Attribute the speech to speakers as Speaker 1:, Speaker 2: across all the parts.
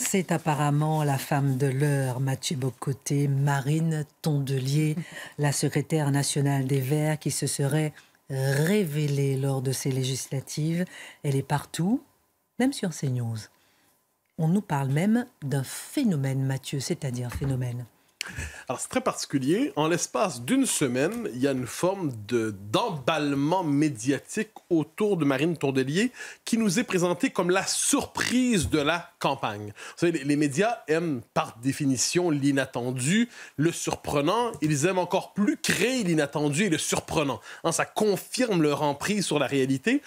Speaker 1: C'est apparemment la femme de l'heure, Mathieu Bocoté, Marine Tondelier, la secrétaire nationale des Verts, qui se serait révélée lors de ces législatives. Elle est partout, même sur CNews. On nous parle même d'un phénomène, Mathieu, c'est-à-dire phénomène.
Speaker 2: Alors, c'est très particulier. En l'espace d'une semaine, il y a une forme d'emballement médiatique autour de Marine Tondelier qui nous est présentée comme la surprise de la campagne. Vous savez, les médias aiment par définition l'inattendu, le surprenant. Ils aiment encore plus créer l'inattendu et le surprenant. Ça confirme leur emprise sur la réalité.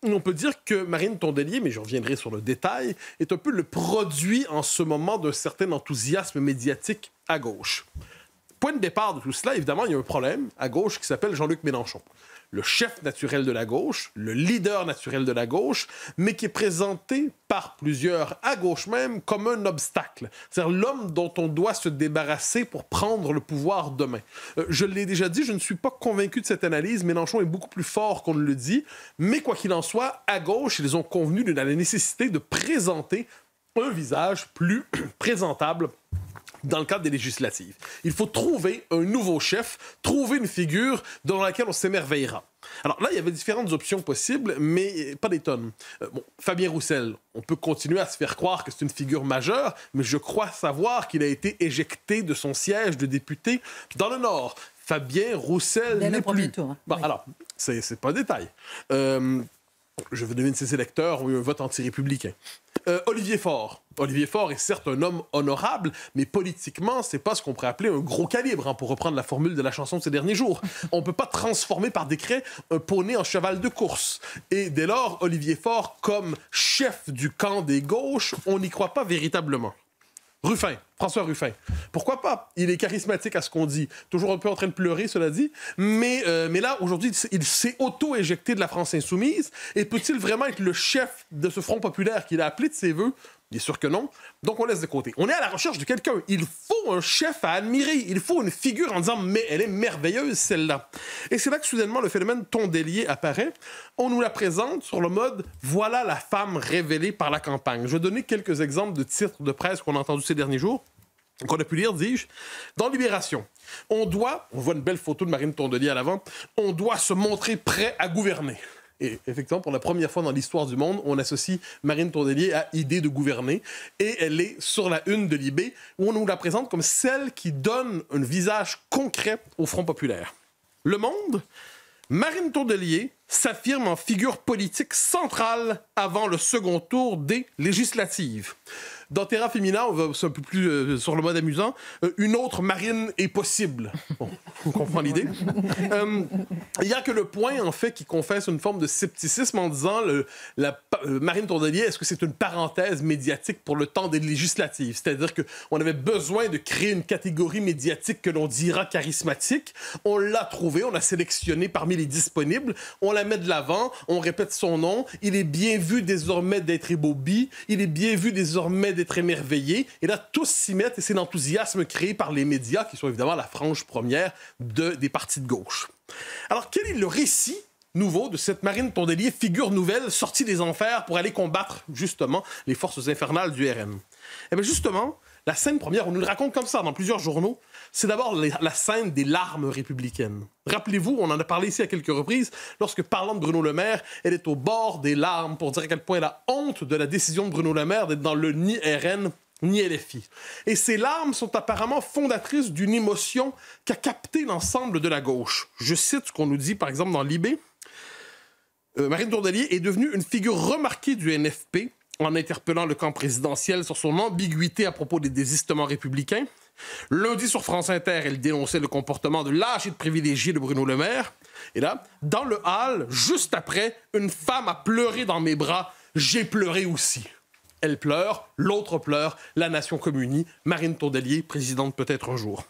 Speaker 2: On peut dire que Marine Tondelier, mais je reviendrai sur le détail, est un peu le produit en ce moment d'un certain enthousiasme médiatique à gauche. Point de départ de tout cela, évidemment, il y a un problème à gauche qui s'appelle Jean-Luc Mélenchon. Le chef naturel de la gauche, le leader naturel de la gauche, mais qui est présenté par plusieurs, à gauche même, comme un obstacle. C'est-à-dire l'homme dont on doit se débarrasser pour prendre le pouvoir demain. Je l'ai déjà dit, je ne suis pas convaincu de cette analyse. Mélenchon est beaucoup plus fort qu'on ne le dit. Mais quoi qu'il en soit, à gauche, ils ont convenu de la nécessité de présenter un visage plus présentable dans le cadre des législatives. Il faut trouver un nouveau chef, trouver une figure dans laquelle on s'émerveillera. Alors là, il y avait différentes options possibles, mais pas des tonnes. Fabien Roussel, on peut continuer à se faire croire que c'est une figure majeure, mais je crois savoir qu'il a été éjecté de son siège de député dans le Nord. Fabien Roussel
Speaker 1: dès
Speaker 2: n'est
Speaker 1: le premier
Speaker 2: plus.
Speaker 1: tour. Hein.
Speaker 2: Bon, oui. Alors, c'est pas un détail. Je veux deviner ses électeurs ont eu un vote anti-républicain. Olivier Faure. Olivier Faure est certes un homme honorable, mais politiquement, c'est pas ce qu'on pourrait appeler un gros calibre, pour reprendre la formule de la chanson de ces derniers jours. On peut pas transformer par décret un poney en cheval de course. Et dès lors, Olivier Faure, comme chef du camp des gauches, on n'y croit pas véritablement. Ruffin, François Ruffin. Pourquoi pas? Il est charismatique à ce qu'on dit. Toujours un peu en train de pleurer, cela dit. Mais là, aujourd'hui, il s'est auto-éjecté de la France insoumise. Et peut-il vraiment être le chef de ce Front populaire qu'il a appelé de ses voeux? Bien sûr que non. Donc, on laisse de côté. On est à la recherche de quelqu'un. Il faut un chef à admirer. Il faut une figure en disant « mais elle est merveilleuse, celle-là ». Et c'est là que, soudainement, le phénomène Tondelier apparaît. On nous la présente sur le mode « voilà la femme révélée par la campagne ». Je vais donner quelques exemples de titres de presse qu'on a entendus ces derniers jours, qu'on a pu lire, dis-je. Dans Libération, on voit une belle photo de Marine Tondelier à l'avant, on doit se montrer prêt à gouverner. Et effectivement, pour la première fois dans l'histoire du monde, on associe Marine Tondelier à idée de gouverner. Et elle est sur la une de Libé, où on nous la présente comme celle qui donne un visage concret au Front populaire. Le Monde, Marine Tondelier s'affirme en figure politique centrale avant le second tour des législatives. Dans Terra Femina, c'est un peu plus sur le mode amusant, une autre Marine est possible. Bon, on comprend l'idée. Il n'y a que Le Point, en fait, qui confesse une forme de scepticisme en disant Marine Tondelier, est-ce que c'est une parenthèse médiatique pour le temps des législatives? C'est-à-dire qu'on avait besoin de créer une catégorie médiatique que l'on dira charismatique. On l'a trouvée, on l'a sélectionnée parmi les disponibles, on la met de l'avant, on répète son nom. Il est bien vu désormais d'être ébaubi, il est bien vu désormais d'être émerveillé. Et là, tous s'y mettent et c'est l'enthousiasme créé par les médias, qui sont évidemment la frange première des partis de gauche. Alors, quel est le récit nouveau de cette Marine Tondelier, figure nouvelle, sortie des enfers pour aller combattre, justement, les forces infernales du RN? Eh bien, justement, la scène première, on nous le raconte comme ça dans plusieurs journaux, c'est d'abord la scène des larmes républicaines. Rappelez-vous, on en a parlé ici à quelques reprises, lorsque, parlant de Bruno Le Maire, elle est au bord des larmes pour dire à quel point elle a honte de la décision de Bruno Le Maire d'être dans le ni RN ni LFI. Et ces larmes sont apparemment fondatrices d'une émotion qu'a capté l'ensemble de la gauche. Je cite ce qu'on nous dit, par exemple, dans Libé. Marine Tondelier est devenue une figure remarquée du NFP en interpellant le camp présidentiel sur son ambiguïté à propos des désistements républicains. Lundi, sur France Inter, elle dénonçait le comportement de lâche et de privilégié de Bruno Le Maire. Et là, dans le hall, juste après, une femme a pleuré dans mes bras. J'ai pleuré aussi. Elle pleure, l'autre pleure, la nation communie, Marine Tondelier, présidente peut-être un jour.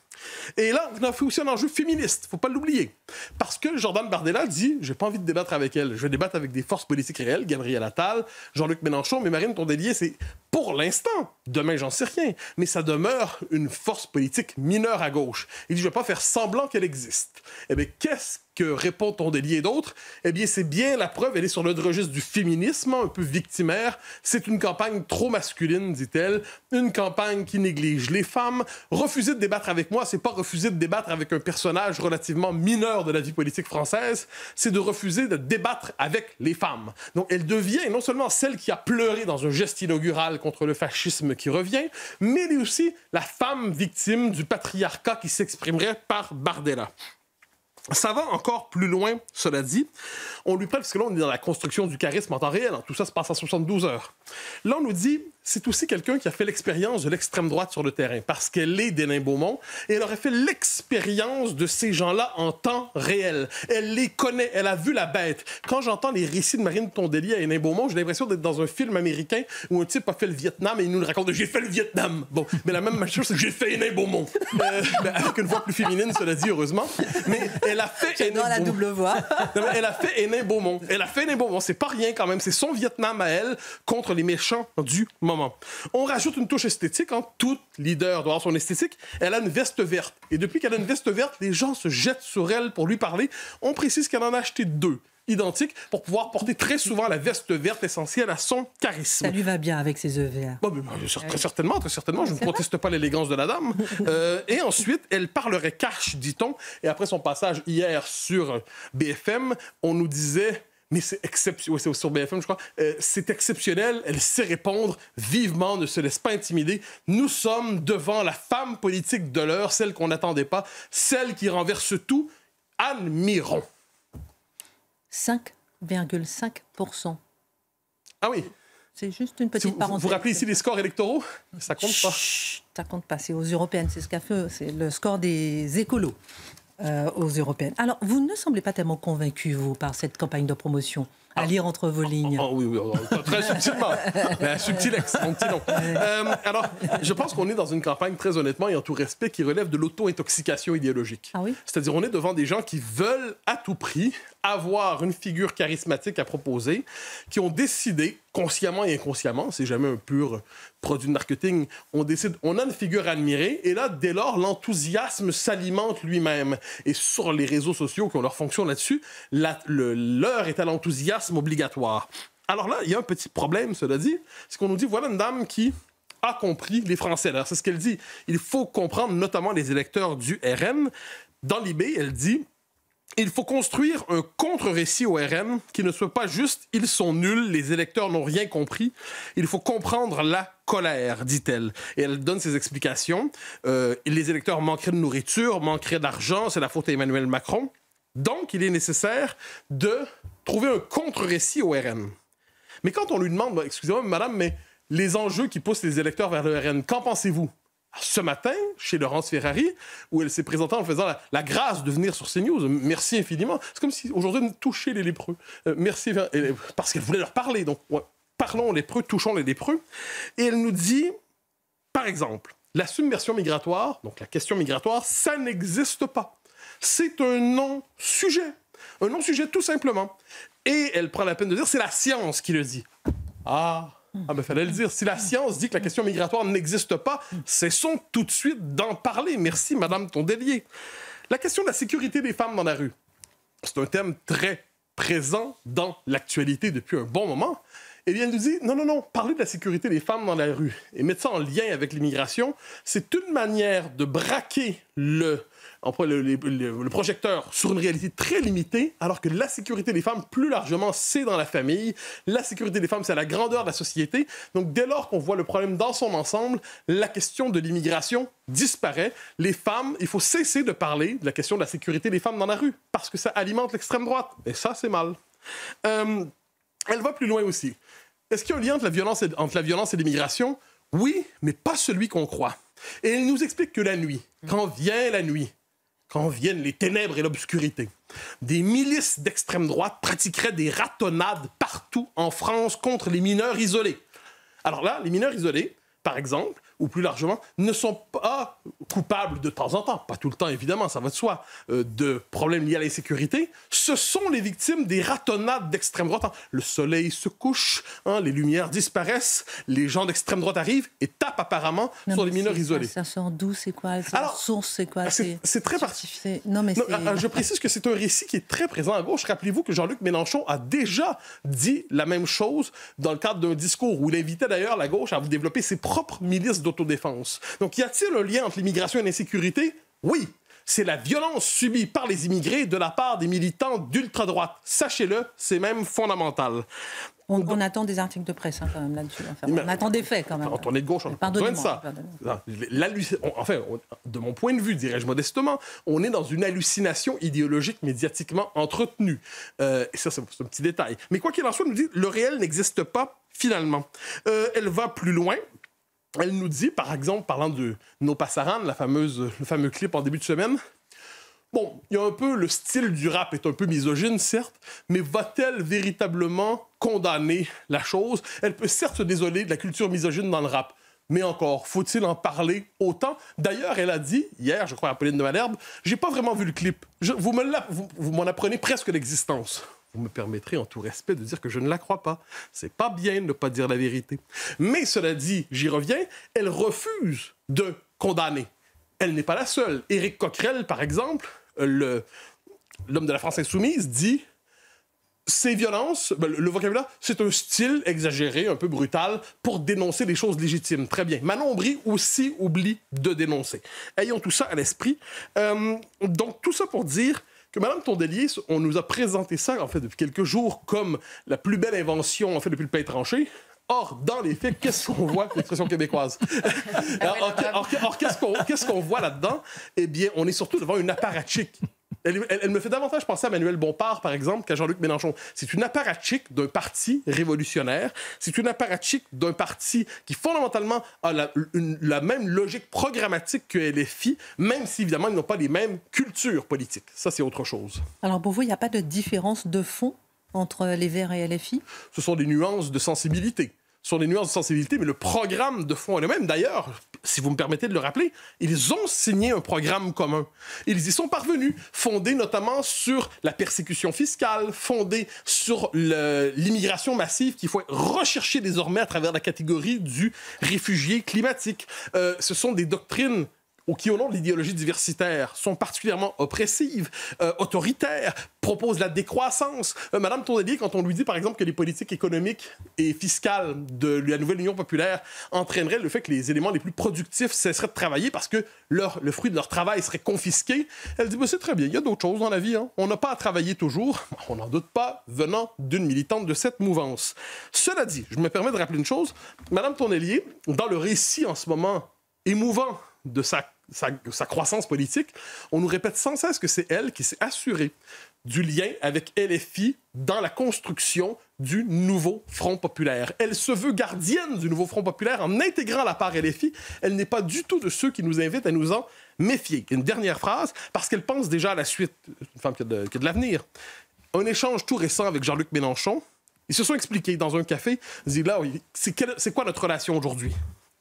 Speaker 2: Et là, on a fait aussi un enjeu féministe, faut pas l'oublier. Parce que Jordan Bardella dit « j'ai pas envie de débattre avec elle, je vais débattre avec des forces politiques réelles, Gabriel Attal, Jean-Luc Mélenchon, mais Marine Tondelier, c'est pour l'instant, demain j'en sais rien, mais ça demeure une force politique mineure à gauche. Il dit « je vais pas faire semblant qu'elle existe ». Eh bien, qu'est-ce que répond Tondelier et d'autres, eh bien, c'est bien la preuve, elle est sur le registre du féminisme, un peu victimaire. C'est une campagne trop masculine, dit-elle, une campagne qui néglige les femmes. Refuser de débattre avec moi, c'est pas refuser de débattre avec un personnage relativement mineur de la vie politique française, c'est de refuser de débattre avec les femmes. Donc, elle devient non seulement celle qui a pleuré dans un geste inaugural contre le fascisme qui revient, mais elle est aussi la femme victime du patriarcat qui s'exprimerait par Bardella. Ça va encore plus loin, cela dit. On lui prête, parce que là, on est dans la construction du charisme en temps réel. Tout ça se passe en 72 heures. Là, on nous dit, c'est aussi quelqu'un qui a fait l'expérience de l'extrême droite sur le terrain, parce qu'elle est d'Hénin-Beaumont, et elle aurait fait l'expérience de ces gens-là en temps réel. Elle les connaît, elle a vu la bête. Quand j'entends les récits de Marine Tondelier à Hénin-Beaumont, j'ai l'impression d'être dans un film américain où un type a fait le Vietnam et il nous raconte « J'ai fait le Vietnam ». Bon, mais la même chose, c'est que j'ai fait Hénin-Beaumont. Avec une voix plus féminine, cela dit, heureusement. Mais elle a fait
Speaker 1: Hénin-Beaumont. la double voix.
Speaker 2: Non, elle a fait Hénin-Beaumont. Elle a fait Hénin-Beaumont. C'est pas rien quand même. C'est son Vietnam à elle contre les méchants du moment. On rajoute une touche esthétique. Tout leader doit avoir son esthétique. Elle a une veste verte. Et depuis qu'elle a une veste verte, les gens se jettent sur elle pour lui parler. On précise qu'elle en a acheté 2 identiques pour pouvoir porter très souvent la veste verte essentielle à son charisme.
Speaker 1: Ça lui va bien avec ses EVR.
Speaker 2: Bon, très certainement. Je ne conteste pas l'élégance de la dame. Et ensuite, elle parlerait cash, dit-on. Et après son passage hier sur BFM, on nous disait... Mais c'est exceptionnel, c'est sur BFM, je crois. C'est exceptionnel. Elle sait répondre vivement, ne se laisse pas intimider. Nous sommes devant la femme politique de l'heure, celle qu'on n'attendait pas, celle qui renverse tout. Anne Miron.
Speaker 1: 5,5%.
Speaker 2: Ah oui.
Speaker 1: C'est juste une petite parenthèse.
Speaker 2: Vous rappelez ici les scores électoraux? Ça compte pas.
Speaker 1: Chut, ça compte pas. C'est aux européennes. C'est ce qu'a fait. C'est le score des écolos. Aux européennes. Alors, vous ne semblez pas tellement convaincu, vous, par cette campagne de promotion, à lire entre vos lignes.
Speaker 2: Oui, très subtilement. Subtilex, mon petit nom. Alors, je pense qu'on est dans une campagne, très honnêtement et en tout respect, qui relève de l'auto-intoxication idéologique.
Speaker 1: Ah oui?
Speaker 2: C'est-à-dire, on est devant des gens qui veulent à tout prix avoir une figure charismatique à proposer, qui ont décidé, consciemment et inconsciemment, c'est jamais un pur produit de marketing, on décide, on a une figure à admirer, et là, dès lors, l'enthousiasme s'alimente lui-même. Et sur les réseaux sociaux qui ont leur fonction là-dessus, l'heure est à l'enthousiasme obligatoire. Alors là, il y a un petit problème, cela dit, c'est qu'on nous dit, voilà une dame qui a compris les Français. Alors, c'est ce qu'elle dit. Il faut comprendre notamment les électeurs du RN. Dans l'IB, elle dit... Il faut construire un contre-récit au RN qui ne soit pas juste « ils sont nuls, les électeurs n'ont rien compris ». Il faut comprendre la colère, dit-elle. Et elle donne ses explications. Les électeurs manqueraient de nourriture, manqueraient d'argent, c'est la faute à Emmanuel Macron. Donc, il est nécessaire de trouver un contre-récit au RN. Mais quand on lui demande « Excusez-moi, madame, mais les enjeux qui poussent les électeurs vers le RN, qu'en pensez-vous » Ce matin, chez Laurence Ferrari, où elle s'est présentée en faisant la grâce de venir sur CNews. Merci infiniment. C'est comme si aujourd'hui, on touchait les lépreux. Merci, parce qu'elle voulait leur parler. Donc, ouais, parlons aux lépreux, touchons les lépreux. Et elle nous dit, par exemple, la submersion migratoire, donc la question migratoire, ça n'existe pas. C'est un non-sujet. Un non-sujet, tout simplement. Et elle prend la peine de dire, c'est la science qui le dit. Fallait le dire. Si la science dit que la question migratoire n'existe pas, cessons tout de suite d'en parler. Merci, Madame Tondelier. La question de la sécurité des femmes dans la rue, c'est un thème très présent dans l'actualité depuis un bon moment. Eh bien, elle nous dit, non, parler de la sécurité des femmes dans la rue et mettre ça en lien avec l'immigration, c'est une manière de braquer le projecteur sur une réalité très limitée, alors que la sécurité des femmes, plus largement, c'est dans la famille. La sécurité des femmes, c'est la grandeur de la société. Donc, dès lors qu'on voit le problème dans son ensemble, la question de l'immigration disparaît. Les femmes, il faut cesser de parler de la question de la sécurité des femmes dans la rue, parce que ça alimente l'extrême droite. Et ça, c'est mal. Elle va plus loin aussi. Est-ce qu'il y a un lien entre la violence et l'immigration? Oui, mais pas celui qu'on croit. Et elle nous explique que la nuit, quand vient la nuit, quand viennent les ténèbres et l'obscurité, des milices d'extrême droite pratiqueraient des ratonnades partout en France contre les mineurs isolés. Alors là, les mineurs isolés, par exemple, ou plus largement, ne sont pas coupables de temps en temps, pas tout le temps évidemment, ça va de soi, de problèmes liés à l'insécurité. Ce sont les victimes des ratonnades d'extrême droite. Le soleil se couche, les lumières disparaissent, les gens d'extrême droite arrivent et tapent apparemment sur les mineurs isolés.
Speaker 1: Ça sort d'où? C'est quoi? La source, c'est quoi?
Speaker 2: C'est très particulier. Je précise que c'est un récit qui est très présent à gauche. Rappelez-vous que Jean-Luc Mélenchon a déjà dit la même chose dans le cadre d'un discours où il invitait d'ailleurs la gauche à développer ses propres milices d'autodéfense. Donc, y a-t-il un lien entre l'immigration et l'insécurité? Oui. C'est la violence subie par les immigrés de la part des militants d'ultra-droite. Sachez-le, c'est même fondamental.
Speaker 1: On attend des articles de presse quand même là-dessus. On attend des faits quand même.
Speaker 2: Quand on est de gauche, on a besoin de ça. De mon point de vue, dirais-je modestement, on est dans une hallucination idéologique médiatiquement entretenue. Et ça, c'est un petit détail. Mais quoi qu'il en soit, nous dit, le réel n'existe pas finalement. Elle va plus loin. Elle nous dit, par exemple, parlant de No Pasaran, le fameux clip en début de semaine, bon, il y a un peu, le style du rap est un peu misogyne, certes, mais va-t-elle véritablement condamner la chose? Elle peut certes se désoler de la culture misogyne dans le rap, mais encore, faut-il en parler autant? D'ailleurs, elle a dit, hier, je crois à Pauline de Malherbe, j'ai pas vraiment vu le clip. Vous m'en apprenez presque l'existence. Vous me permettrez, en tout respect, de dire que je ne la crois pas. C'est pas bien de ne pas dire la vérité. Mais cela dit, j'y reviens, elle refuse de condamner. Elle n'est pas la seule. Éric Coquerel, par exemple, l'homme de la France insoumise, dit ces violences, le vocabulaire, c'est un style exagéré, un peu brutal, pour dénoncer des choses légitimes. Très bien. Manon Aubry aussi oublie de dénoncer. Ayons tout ça à l'esprit. Donc, tout ça pour dire que Mme Tondelier, on nous a présenté ça, en fait, depuis quelques jours, comme la plus belle invention, en fait, depuis le pain tranché. Or, dans les faits, qu'est-ce qu'on voit? L'expression québécoise. Alors, qu'est-ce qu'on voit là-dedans? Eh bien, on est surtout devant une apparatchik. Elle me fait davantage penser à Manuel Bompard, par exemple, qu'à Jean-Luc Mélenchon. C'est une apparatchik d'un parti révolutionnaire. C'est une apparatchik d'un parti qui, fondamentalement, a la même logique programmatique que LFI, même si, évidemment, ils n'ont pas les mêmes cultures politiques. Ça, c'est autre chose.
Speaker 1: Alors, pour vous, il n'y a pas de différence de fond entre les Verts et LFI? Ce
Speaker 2: sont des nuances de sensibilité. Mais le programme de fond est le même. D'ailleurs, si vous me permettez de le rappeler, ils ont signé un programme commun. Ils y sont parvenus, fondé notamment sur la persécution fiscale, fondé sur l'immigration massive qu'il faut rechercher désormais à travers la catégorie du réfugié climatique. Ce sont des doctrines qui, au nom de l'idéologie diversitaire, sont particulièrement oppressives, autoritaires, proposent la décroissance. Madame Tondelier, quand on lui dit, par exemple, que les politiques économiques et fiscales de la nouvelle Union populaire entraîneraient le fait que les éléments les plus productifs cesseraient de travailler parce que le fruit de leur travail serait confisqué, elle dit, c'est très bien, il y a d'autres choses dans la vie. On n'a pas à travailler toujours. On n'en doute pas, venant d'une militante de cette mouvance. Cela dit, je me permets de rappeler une chose. Madame Tondelier, dans le récit en ce moment émouvant de sa croissance politique, on nous répète sans cesse que c'est elle qui s'est assurée du lien avec LFI dans la construction du nouveau Front populaire. Elle se veut gardienne du nouveau Front populaire en intégrant la part LFI. Elle n'est pas du tout de ceux qui nous invitent à nous en méfier. Une dernière phrase, parce qu'elle pense déjà à la suite, une femme qui a de l'avenir. Un échange tout récent avec Jean-Luc Mélenchon, ils se sont expliqués dans un café, ils disent là, c'est quoi notre relation aujourd'hui?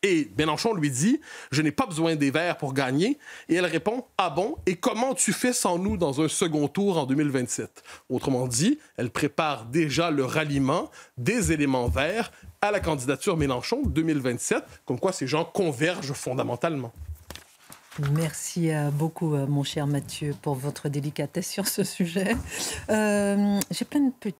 Speaker 2: Et Mélenchon lui dit « Je n'ai pas besoin des Verts pour gagner. » Et elle répond « Ah bon? Et comment tu fais sans nous dans un second tour en 2027? » Autrement dit, elle prépare déjà le ralliement des éléments verts à la candidature Mélenchon 2027, comme quoi ces gens convergent fondamentalement.
Speaker 1: Merci beaucoup, mon cher Mathieu, pour votre délicatesse sur ce sujet. J'ai plein de